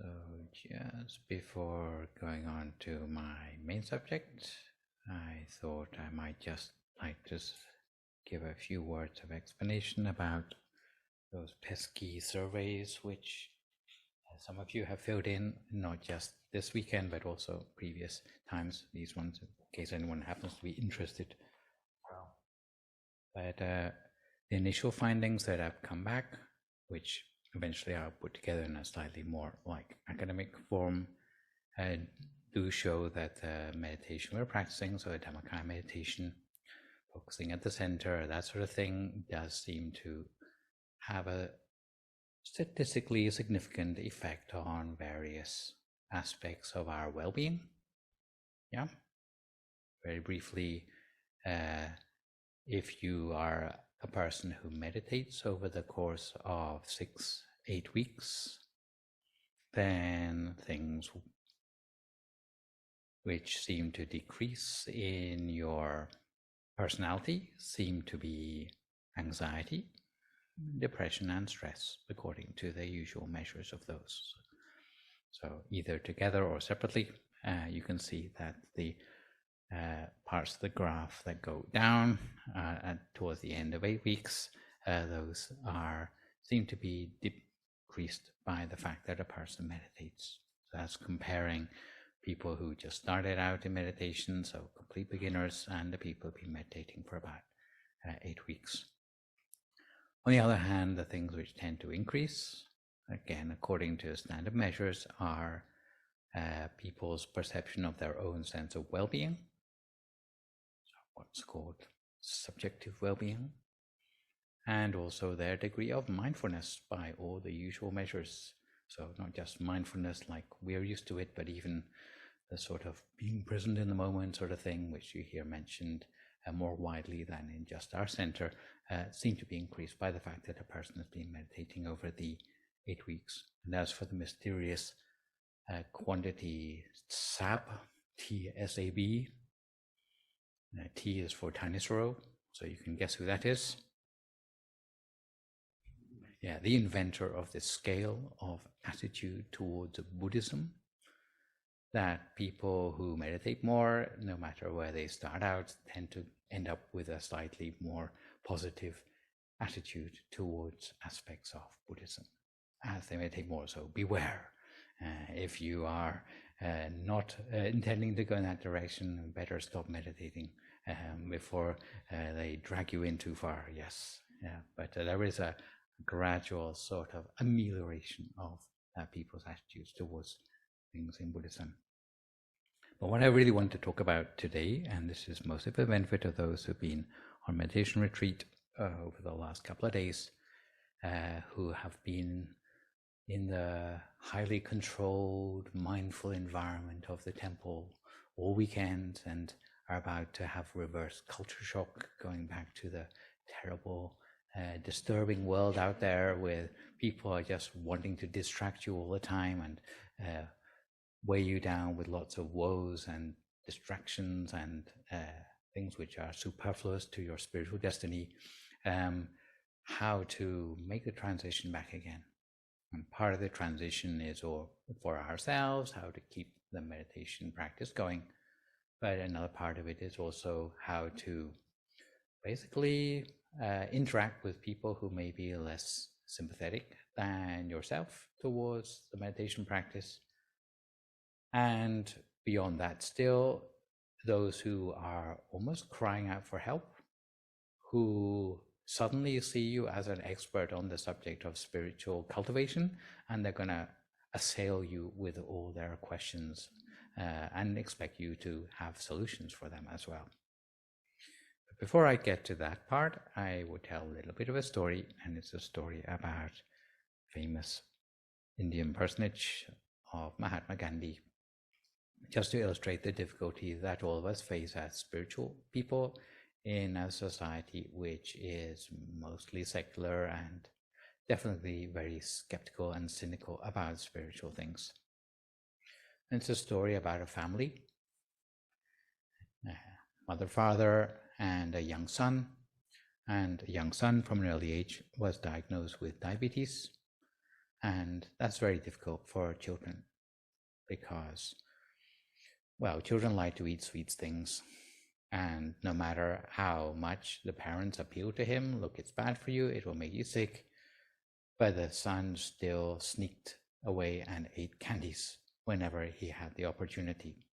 So just before going on to my main subject, I thought I might just like to give a few words of explanation about those pesky surveys, which some of you have filled in, not just this weekend, but also previous times, these ones, in case anyone happens to be interested. But the initial findings that have come back, which eventually I'll put together in a slightly more like academic form, do show that the meditation we're practicing, so the Dhammakaya meditation, focusing at the center, that sort of thing, does seem to have a statistically significant effect on various aspects of our well-being. Yeah. Very briefly, if you are a person who meditates over the course of 6-8 weeks, then things which seem to decrease in your personality seem to be anxiety, depression, and stress, according to the usual measures of those. So either together or separately, you can see that the parts of the graph that go down towards the end of 8 weeks, those seem to be decreased by the fact that a person meditates. So that's comparing people who just started out in meditation, so complete beginners, and the people who've been meditating for about 8 weeks. On the other hand, the things which tend to increase, again, according to standard measures, are people's perception of their own sense of well-being, so what's called subjective well-being, and also their degree of mindfulness by all the usual measures. So not just mindfulness like we're used to it, but even the sort of being present in the moment sort of thing, which you hear mentioned more widely than in just our center, seem to be increased by the fact that a person has been meditating over the 8 weeks. And as for the mysterious quantity TSAB, T-S-A-B, T is for Thanissaro, so you can guess who that is. Yeah, the inventor of the scale of attitude towards Buddhism, that people who meditate more, no matter where they start out, tend to end up with a slightly more positive attitude towards aspects of Buddhism as they meditate more. So beware. If you are not intending to go in that direction, better stop meditating before they drag you in too far. Yes, yeah. But there is a gradual sort of amelioration of people's attitudes towards things in Buddhism. But what I really want to talk about today, and this is mostly for the benefit of those who've been on meditation retreat over the last couple of days, who have been in the highly controlled, mindful environment of the temple all weekend and are about to have reverse culture shock, going back to the terrible, disturbing world out there where people are just wanting to distract you all the time and weigh you down with lots of woes and distractions and things which are superfluous to your spiritual destiny, how to make the transition back again. And part of the transition is for ourselves, how to keep the meditation practice going. But another part of it is also how to basically interact with people who may be less sympathetic than yourself towards the meditation practice. And beyond that, still, those who are almost crying out for help, who suddenly see you as an expert on the subject of spiritual cultivation, and they're going to assail you with all their questions and expect you to have solutions for them as well. But before I get to that part, I will tell a little bit of a story, and it's a story about famous Indian personage of Mahatma Gandhi, just to illustrate the difficulty that all of us face as spiritual people in a society which is mostly secular and definitely very skeptical and cynical about spiritual things. It's a story about a family, mother, father, and a young son. And a young son from an early age was diagnosed with diabetes. And that's very difficult for children because, well, children like to eat sweet things. And no matter how much the parents appeal to him, look, it's bad for you, it will make you sick. But the son still sneaked away and ate candies whenever he had the opportunity.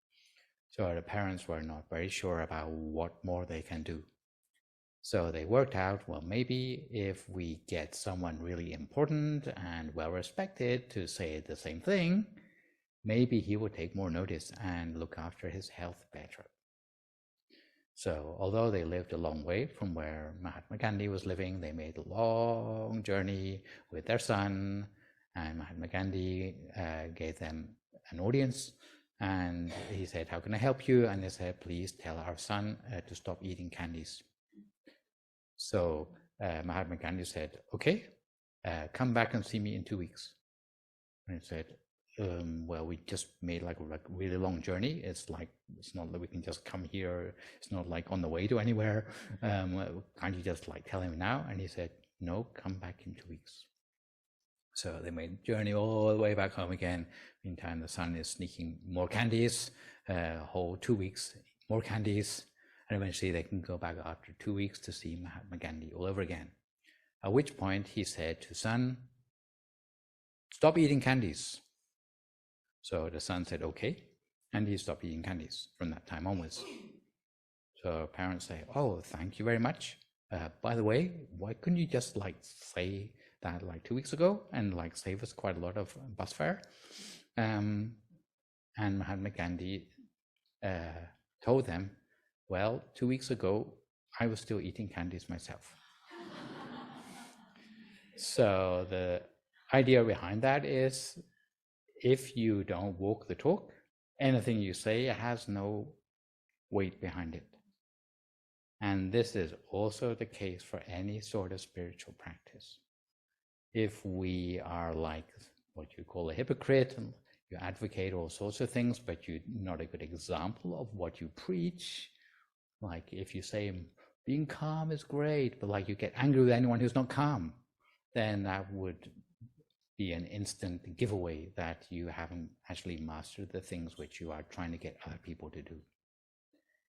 So the parents were not very sure about what more they can do. So they worked out, well, maybe if we get someone really important and well respected to say the same thing, maybe he would take more notice and look after his health better. So although they lived a long way from where Mahatma Gandhi was living, they made a long journey with their son, and Mahatma Gandhi gave them an audience, and he said, how can I help you? And they said, please tell our son to stop eating candies. So Mahatma Gandhi said, okay, come back and see me in 2 weeks. And he said, well, we just made like a really long journey. It's not that we can just come here. It's not like on the way to anywhere. Can't you just like tell him now? And he said, no, come back in 2 weeks. So they made the journey all the way back home again. Meantime, the son is sneaking more candies, whole 2 weeks, more candies. And eventually they can go back after 2 weeks to see Mahatma Gandhi all over again. At which point he said to son, stop eating candies. So the son said, okay. And he stopped eating candies from that time onwards. So parents say, oh, thank you very much. By the way, why couldn't you just like say that like 2 weeks ago and like save us quite a lot of bus fare? And Mahatma Gandhi told them, well, 2 weeks ago, I was still eating candies myself. So the idea behind that is, if you don't walk the talk, anything you say has no weight behind it. And this is also the case for any sort of spiritual practice. If we are like what you call a hypocrite, and you advocate all sorts of things, but you're not a good example of what you preach, like if you say being calm is great, but like you get angry with anyone who's not calm, then that would be an instant giveaway that you haven't actually mastered the things which you are trying to get other people to do.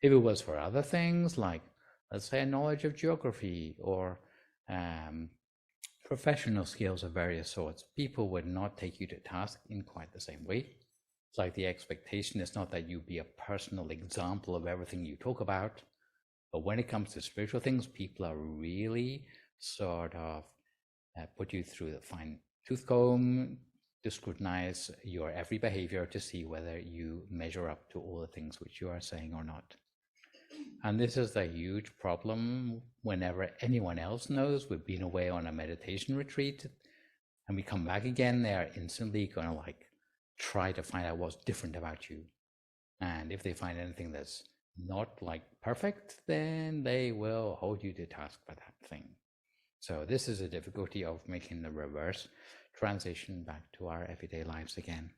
If it was for other things, like let's say a knowledge of geography or professional skills of various sorts, people would not take you to task in quite the same way. It's like the expectation is not that you be a personal example of everything you talk about, but when it comes to spiritual things, people are really sort of put you through the fine tooth comb to scrutinize your every behavior to see whether you measure up to all the things which you are saying or not. And this is a huge problem whenever anyone else knows we've been away on a meditation retreat and we come back again, they are instantly going to like try to find out what's different about you. And if they find anything that's not like perfect, then they will hold you to task for that thing. So this is a difficulty of making the reverse transition back to our everyday lives again.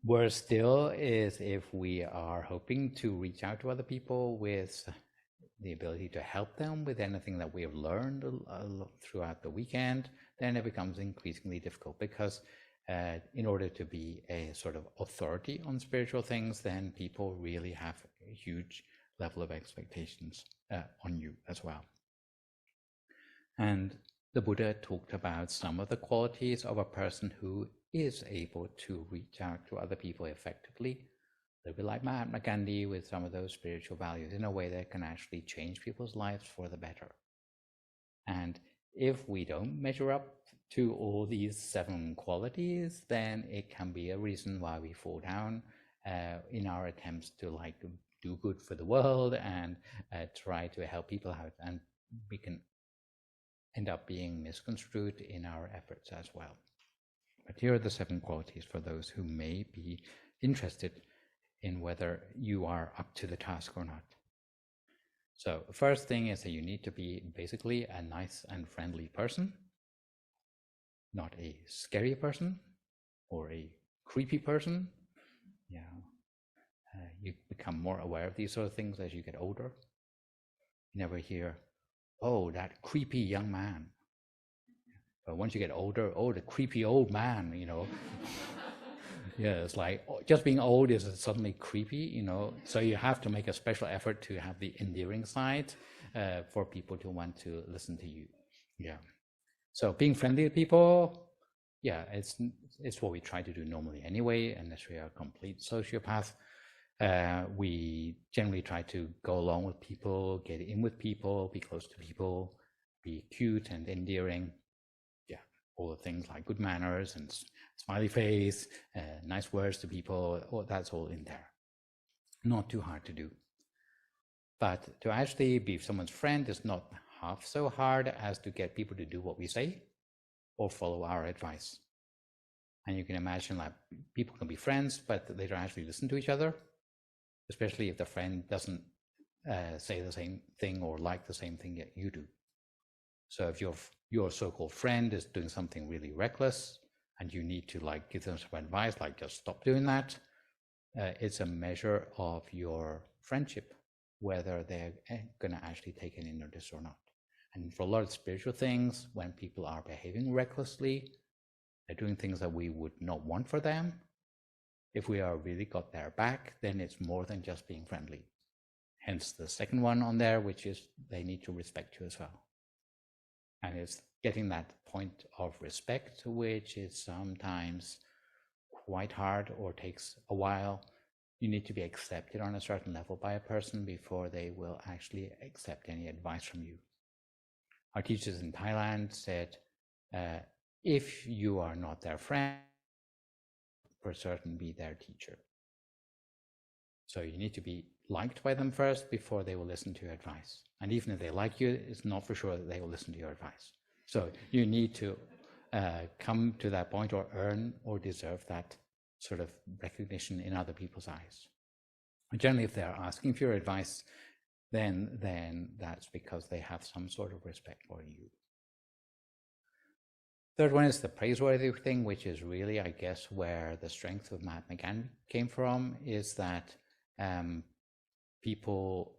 Worse still is if we are hoping to reach out to other people with the ability to help them with anything that we have learned throughout the weekend, then it becomes increasingly difficult because in order to be a sort of authority on spiritual things, then people really have a huge level of expectations on you as well. And the Buddha talked about some of the qualities of a person who is able to reach out to other people effectively. They'll be like Mahatma Gandhi with some of those spiritual values in a way that can actually change people's lives for the better. And if we don't measure up to all these 7 qualities, then it can be a reason why we fall down in our attempts to like do good for the world and try to help people out, and we can end up being misconstrued in our efforts as well. But here are the 7 qualities for those who may be interested in whether you are up to the task or not. So the first thing is that you need to be basically a nice and friendly person, not a scary person or a creepy person. You become more aware of these sort of things as you get older. You never hear, oh, that creepy young man. But once you get older, oh, the creepy old man, you know. Yeah, it's like just being old is suddenly creepy, you know. So you have to make a special effort to have the endearing side for people to want to listen to you. Yeah. So being friendly to people, yeah, it's what we try to do normally anyway, unless we are a complete sociopath. We generally try to go along with people, get in with people, be close to people, be cute and endearing. Yeah, all the things like good manners and smiley face, nice words to people, that's all in there. Not too hard to do. But to actually be someone's friend is not half so hard as to get people to do what we say or follow our advice. And you can imagine like people can be friends, but they don't actually listen to each other, especially if the friend doesn't say the same thing or like the same thing that you do. So if your so-called friend is doing something really reckless and you need to like give them some advice, like just stop doing that, it's a measure of your friendship, whether they're going to actually take any notice or not. And for a lot of spiritual things, when people are behaving recklessly, they're doing things that we would not want for them. If we are really got their back, then it's more than just being friendly. Hence the second one on there, which is they need to respect you as well. And it's getting that point of respect, which is sometimes quite hard or takes a while. You need to be accepted on a certain level by a person before they will actually accept any advice from you. Our teachers in Thailand said, if you are not their friend, for certain be their teacher. So you need to be liked by them first before they will listen to your advice. And even if they like you, it's not for sure that they will listen to your advice. So you need to come to that point or earn or deserve that sort of recognition in other people's eyes. And generally, if they're asking for your advice, then that's because they have some sort of respect for you. Third one is the praiseworthy thing, which is really, I guess, where the strength of Mahatma Gandhi came from, is that people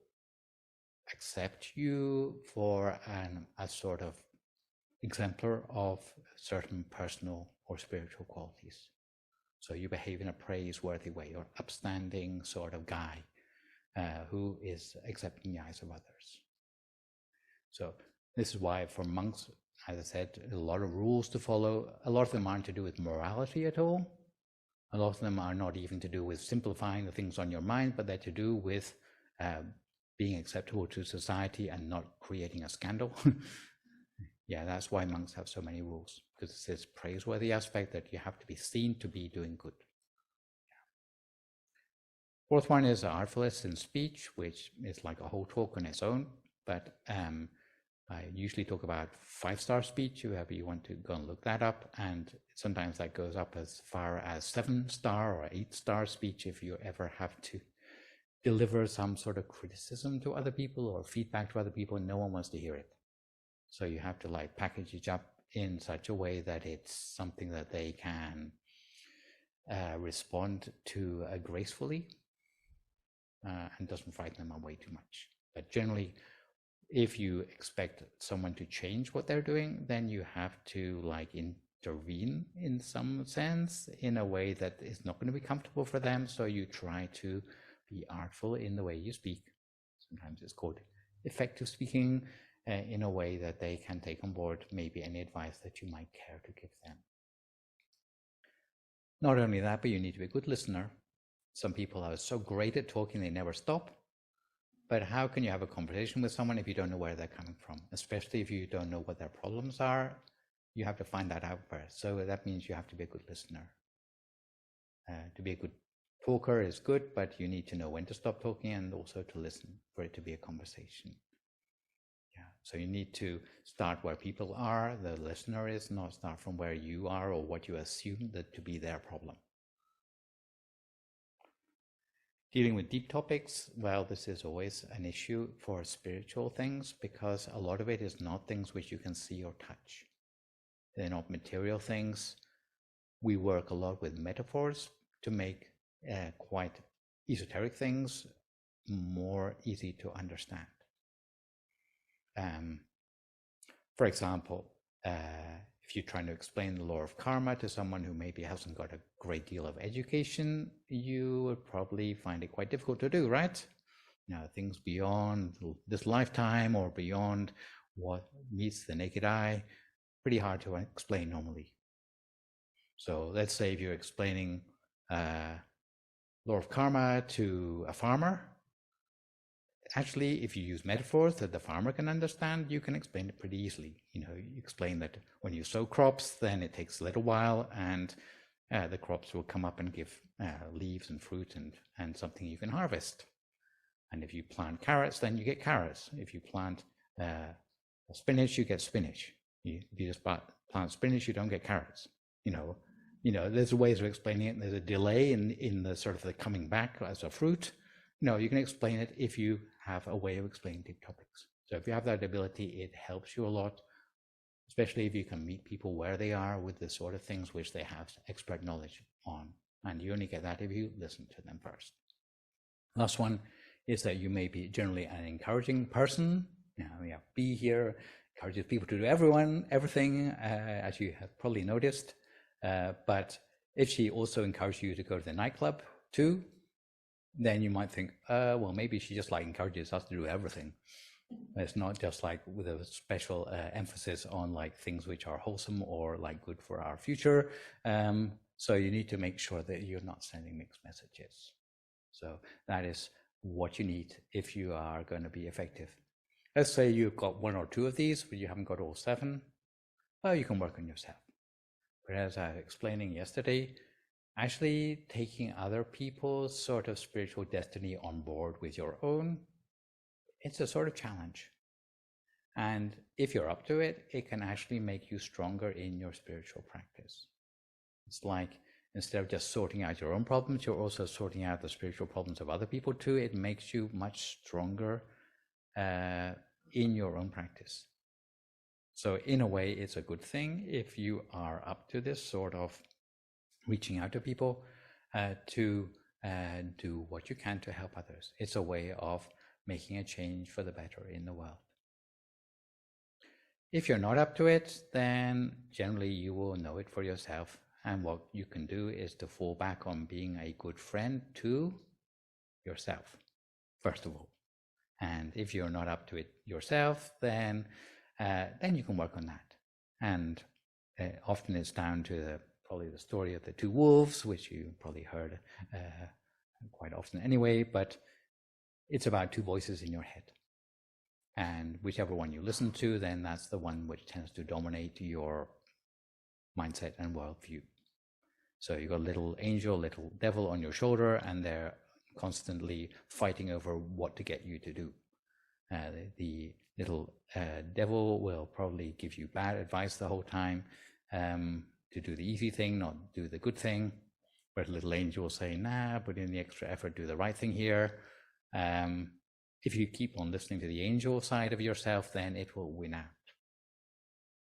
accept you for a sort of exemplar of certain personal or spiritual qualities. So you behave in a praiseworthy way, or upstanding sort of guy who is accepting the eyes of others. So this is why for monks, as I said, a lot of rules to follow. A lot of them aren't to do with morality at all. A lot of them are not even to do with simplifying the things on your mind, but they're to do with being acceptable to society and not creating a scandal. Yeah, that's why monks have so many rules, because it's this praiseworthy aspect that you have to be seen to be doing good. Yeah. Fourth one is artfulness in speech, which is like a whole talk on its own, but I usually talk about 5-star speech, whoever you want to go and look that up, and sometimes that goes up as far as 7-star or 8-star speech if you ever have to deliver some sort of criticism to other people or feedback to other people and no one wants to hear it. So you have to like package it up in such a way that it's something that they can respond to gracefully and doesn't frighten them away too much. But generally, if you expect someone to change what they're doing, then you have to like intervene in some sense in a way that is not going to be comfortable for them. So you try to be artful in the way you speak. Sometimes it's called effective speaking, in a way that they can take on board maybe any advice that you might care to give them. Not only that, but you need to be a good listener. Some people are so great at talking, they never stop. But how can you have a conversation with someone if you don't know where they're coming from? Especially if you don't know what their problems are, you have to find that out first. So that means you have to be a good listener. To be a good talker is good, but you need to know when to stop talking and also to listen for it to be a conversation. Yeah. So you need to start where people are, the listener is, not start from where you are or what you assume that to be their problem. Dealing with deep topics, well, this is always an issue for spiritual things because a lot of it is not things which you can see or touch. They're not material things. We work a lot with metaphors to make quite esoteric things more easy to understand. For example, if if you're trying to explain the law of karma to someone who maybe hasn't got a great deal of education, you would probably find it quite difficult to do, right? Things beyond this lifetime or beyond what meets the naked eye, pretty hard to explain normally. So let's say if you're explaining law of karma to a farmer, actually, if you use metaphors that the farmer can understand, you can explain it pretty easily. You explain that when you sow crops, then it takes a little while, and the crops will come up and give leaves and fruit and something you can harvest. And if you plant carrots, then you get carrots. If you plant spinach, you get spinach. If you just plant spinach, you don't get carrots. There's ways of explaining it. There's a delay in the sort of the coming back as a fruit. You can explain it if you have a way of explaining deep topics. So if you have that ability, it helps you a lot, especially if you can meet people where they are with the sort of things which they have expert knowledge on. And you only get that if you listen to them first. Last one is that you may be generally an encouraging person. Be here encourages people to do everything, as you have probably noticed. But if she also encourages you to go to the nightclub too, then you might think, well, maybe she just encourages us to do everything. It's not just with a special emphasis on things which are wholesome or good for our future. So you need to make sure that you're not sending mixed messages. So that is what you need if you are going to be effective. Let's say you've got one or two of these, but you haven't got all seven. Well, you can work on yourself. But as I was explaining yesterday, actually taking other people's sort of spiritual destiny on board with your own, it's a sort of challenge. And if you're up to it, it can actually make you stronger in your spiritual practice. It's instead of just sorting out your own problems, you're also sorting out the spiritual problems of other people too. It makes you much stronger in your own practice. So in a way, it's a good thing if you are up to this sort of reaching out to people to do what you can to help others. It's a way of making a change for the better in the world. If you're not up to it, then generally you will know it for yourself. And what you can do is to fall back on being a good friend to yourself, first of all. And if you're not up to it yourself, then you can work on that. And often it's down to probably the story of the two wolves, which you probably heard quite often anyway, but it's about two voices in your head. And whichever one you listen to, then that's the one which tends to dominate your mindset and worldview. So you've got a little angel, little devil on your shoulder, and they're constantly fighting over what to get you to do. The little devil will probably give you bad advice the whole time, to do the easy thing, not do the good thing. But a little angel will say, nah, put in the extra effort, do the right thing here. If you keep on listening to the angel side of yourself, then it will win out.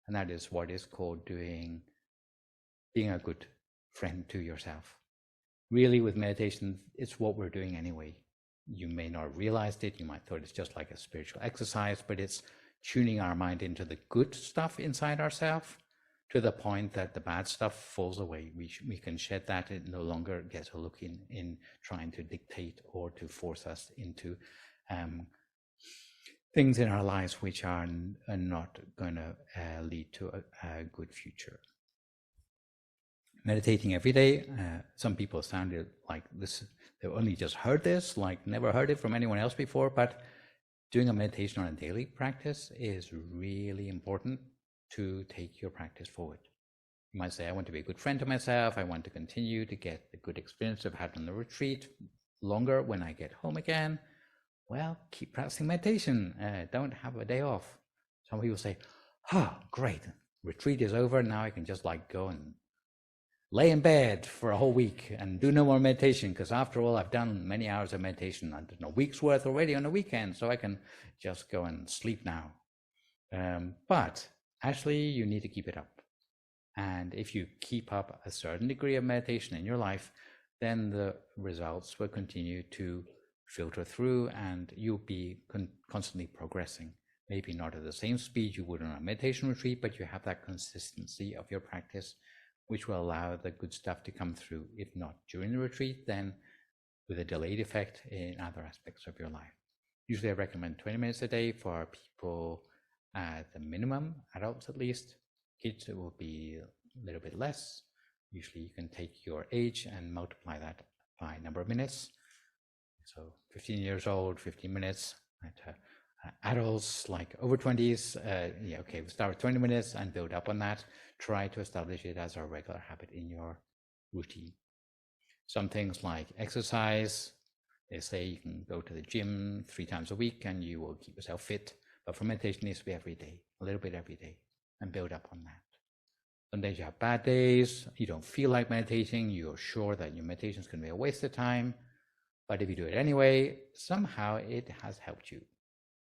And that is what is called being a good friend to yourself. Really, with meditation, it's what we're doing anyway. You may not have realized it. You might thought it's just like a spiritual exercise, but it's tuning our mind into the good stuff inside ourselves to the point that the bad stuff falls away. We can shed that. It no longer gets a look in trying to dictate or to force us into things in our lives which are not going to lead to a good future. Meditating every day, some people sounded like this, they only just heard this, like never heard it from anyone else before, but doing a meditation on a daily practice is really important to take your practice forward. You might say, I want to be a good friend to myself, I want to continue to get the good experience I've had on the retreat longer when I get home again. Well, keep practicing meditation, don't have a day off. Some people say, great, retreat is over, now I can just go and lay in bed for a whole week and do no more meditation, because after all, I've done many hours of meditation, I don't know, week's worth already on the weekend, so I can just go and sleep now. But actually, you need to keep it up. And if you keep up a certain degree of meditation in your life, then the results will continue to filter through and you'll be constantly progressing. maybe not at the same speed you would on a meditation retreat, but you have that consistency of your practice, which will allow the good stuff to come through, if not during the retreat, then with a delayed effect in other aspects of your life. Usually I recommend 20 minutes a day for people at the minimum, adults at least. Kids, it will be a little bit less. Usually you can take your age and multiply that by number of minutes. So 15 years old, 15 minutes. Adults like over 20s, okay, we start with 20 minutes and build up on that. Try to establish it as a regular habit in your routine. Some things like exercise, they say you can go to the gym 3 times a week and you will keep yourself fit. But for meditation, it needs to be every day, a little bit every day, and build up on that. Some days you have bad days, you don't feel like meditating, you're sure that your meditation is going to be a waste of time. But if you do it anyway, somehow it has helped you.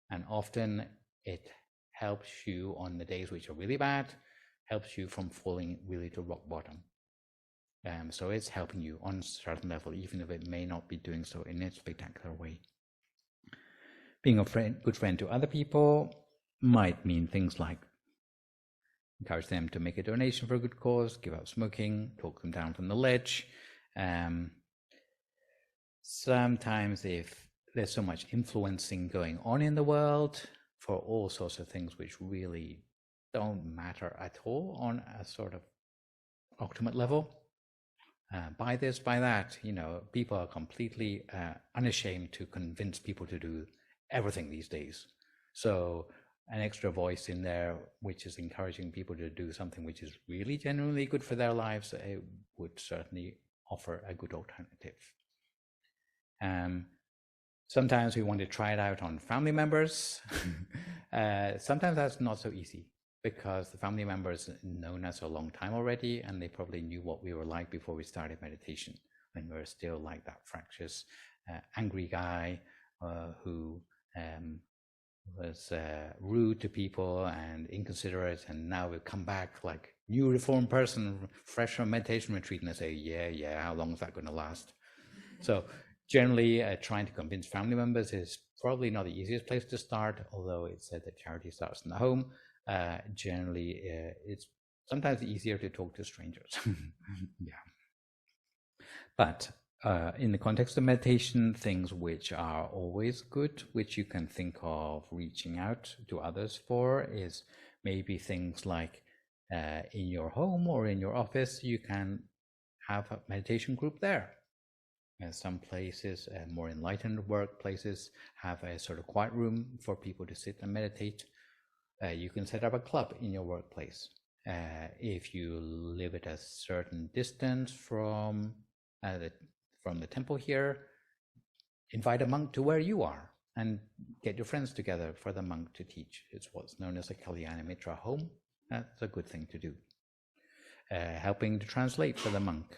And often it helps you on the days which are really bad, helps you from falling really to rock bottom. So it's helping you on a certain level, even if it may not be doing so in a spectacular way. Being a good friend to other people might mean things like encourage them to make a donation for a good cause, give up smoking, talk them down from the ledge. Sometimes if there's so much influencing going on in the world for all sorts of things which really don't matter at all on a sort of ultimate level, buy this, buy that, people are completely unashamed to convince people to do everything these days. So an extra voice in there which is encouraging people to do something which is really genuinely good for their lives, it would certainly offer a good alternative. Sometimes we want to try it out on family members. Sometimes that's not so easy because the family members known us a long time already, and they probably knew what we were like before we started meditation, when we were still like that fractious, angry guy who was rude to people and inconsiderate, and now we've come back like new reformed person, fresh from meditation retreat, and they say, yeah, how long is that going to last? So generally, trying to convince family members is probably not the easiest place to start, although it's said that charity starts in the home. Generally, it's sometimes easier to talk to strangers. Yeah. But in the context of meditation, things which are always good, which you can think of reaching out to others for, is maybe things like in your home or in your office, you can have a meditation group there. And some places, more enlightened workplaces, have a sort of quiet room for people to sit and meditate. You can set up a club in your workplace. If you live at a certain distance from the temple here, invite a monk to where you are and get your friends together for the monk to teach. It's what's known as a Kalyana Mitra home. That's a good thing to do. Helping to translate for the monk.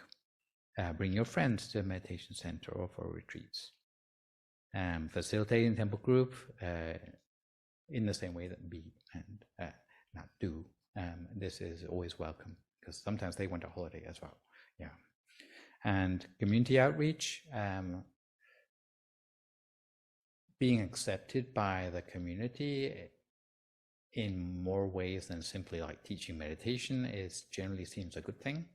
Bring your friends to a meditation center or for retreats. Facilitating temple group in the same way that be and not do. This is always welcome because sometimes they want a holiday as well. Yeah. And community outreach, being accepted by the community in more ways than simply like teaching meditation is generally seems a good thing.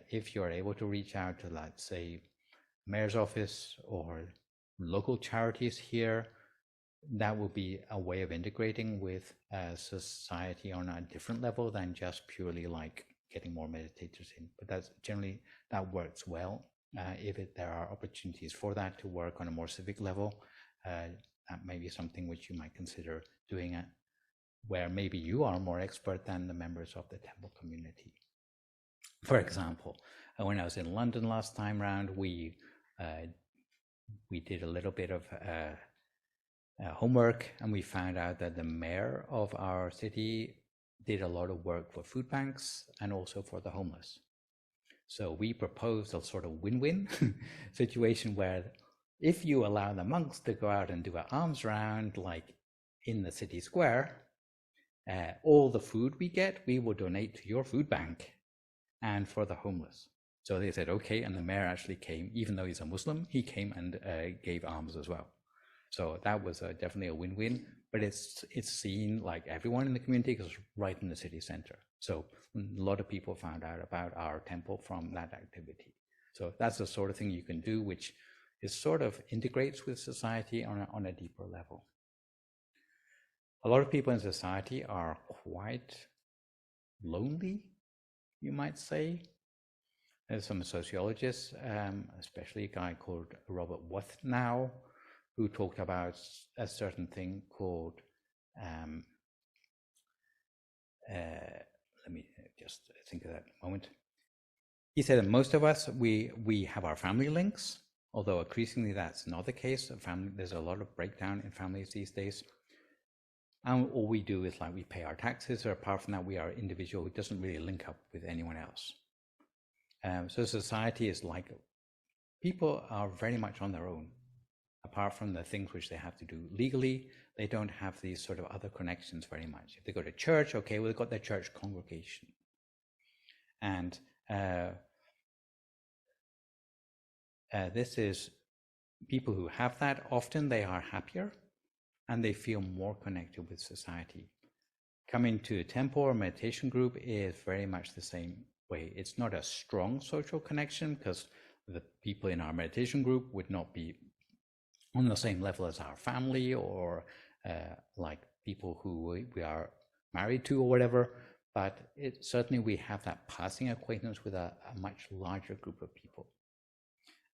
If you're able to reach out to, let's say, mayor's office or local charities here, that will be a way of integrating with society on a different level than just purely like getting more meditators in. But that's generally, that works well. If there are opportunities for that to work on a more civic level, that may be something which you might consider doing it, where maybe you are more expert than the members of the temple community. For example, when I was in London last time round, we did a little bit of homework, and we found out that the mayor of our city did a lot of work for food banks and also for the homeless. So we proposed a sort of win-win situation where if you allow the monks to go out and do an alms round like in the city square, all the food we get, we will donate to your food bank and for the homeless. So they said, okay, and the mayor actually came, even though he's a Muslim, he came and gave alms as well. So that was definitely a win-win, but it's seen like everyone in the community because right in the city center. So a lot of people found out about our temple from that activity. So that's the sort of thing you can do, which is sort of integrates with society on a deeper level. A lot of people in society are quite lonely, you might say. There's some sociologists, especially a guy called Robert Wuthnow, who talked about a certain thing called, let me just think of that a moment. He said that most of us, we have our family links, although increasingly that's not the case. There's a lot of breakdown in families these days. And all we do is like we pay our taxes, or apart from that, we are an individual who doesn't really link up with anyone else. So society is like, people are very much on their own. Apart from the things which they have to do legally, they don't have these sort of other connections very much. If they go to church, okay, well, they've got their church congregation. And this is, people who have that, often they are happier and they feel more connected with society. Coming to a temple or meditation group is very much the same way. It's not a strong social connection because the people in our meditation group would not be on the same level as our family or like people who we are married to or whatever, but certainly we have that passing acquaintance with a much larger group of people.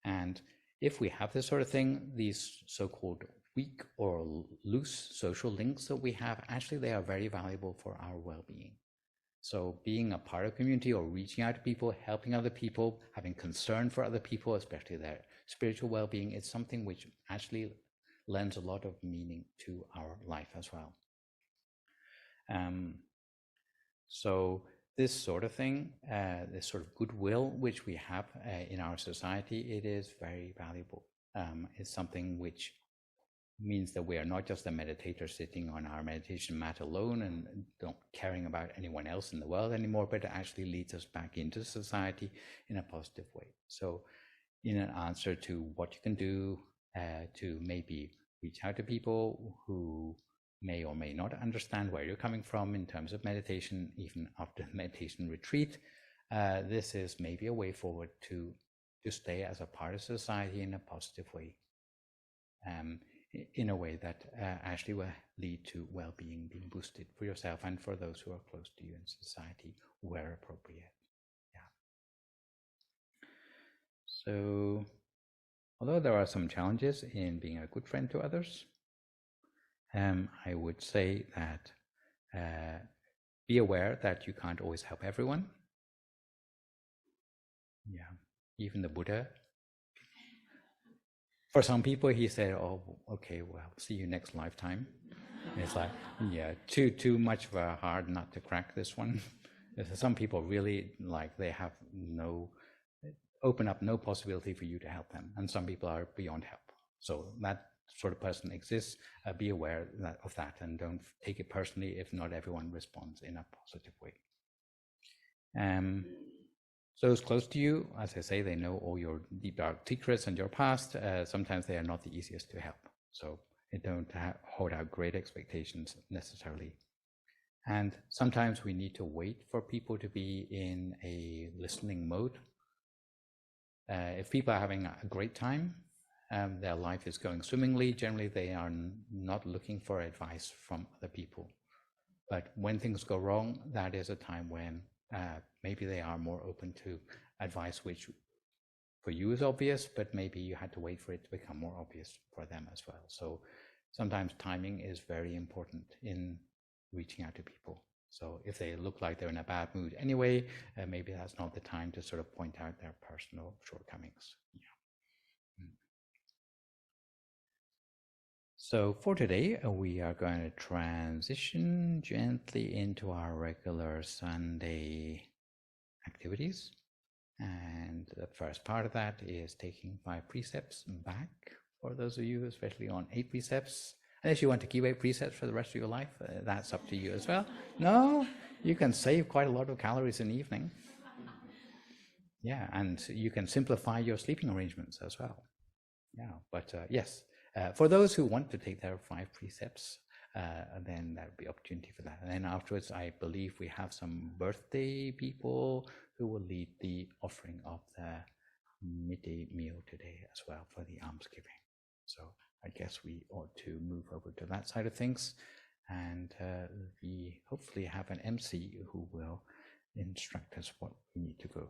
And if we have this sort of thing, these so-called weak or loose social links that we have, actually they are very valuable for our well-being. So being a part of community or reaching out to people, helping other people, having concern for other people, especially their spiritual well-being, is something which actually lends a lot of meaning to our life as well. So this sort of thing, this sort of goodwill which we have in our society, it is very valuable. It's something which means that we are not just a meditator sitting on our meditation mat alone and not caring about anyone else in the world anymore, but it actually leads us back into society in a positive way. So in an answer to what you can do to maybe reach out to people who may or may not understand where you're coming from in terms of meditation, even after the meditation retreat, this is maybe a way forward to stay as a part of society in a positive way. In a way that actually will lead to well-being being boosted for yourself and for those who are close to you in society where appropriate. Yeah. So, although there are some challenges in being a good friend to others, I would say that be aware that you can't always help everyone. Yeah, even the Buddha. For some people, he said, "Oh, okay, well, see you next lifetime." And it's like, yeah, too much of a hard nut to crack, this one. Some people really like they have open up no possibility for you to help them, and some people are beyond help. So that sort of person exists. Be aware of that, and don't take it personally if not everyone responds in a positive way. So those close to you, as I say, they know all your deep dark secrets and your past. Sometimes they are not the easiest to help. So don't hold out great expectations necessarily. And sometimes we need to wait for people to be in a listening mode. If people are having a great time, their life is going swimmingly, generally they are not looking for advice from other people. But when things go wrong, that is a time when maybe they are more open to advice which for you is obvious, but maybe you had to wait for it to become more obvious for them as well. So sometimes timing is very important in reaching out to people. So if they look like they're in a bad mood anyway, maybe that's not the time to sort of point out their personal shortcomings. Yeah. So for today, we are going to transition gently into our regular Sunday activities. And the first part of that is taking 5 precepts back for those of you, especially on 8 precepts. Unless you want to keep 8 precepts for the rest of your life, that's up to you as well. No, you can save quite a lot of calories in the evening. Yeah, and you can simplify your sleeping arrangements as well. Yeah, but yes, For those who want to take their 5 precepts, then there will be opportunity for that. And then afterwards, I believe we have some birthday people who will lead the offering of the midday meal today as well for the almsgiving. So I guess we ought to move over to that side of things, and we hopefully have an MC who will instruct us what we need to go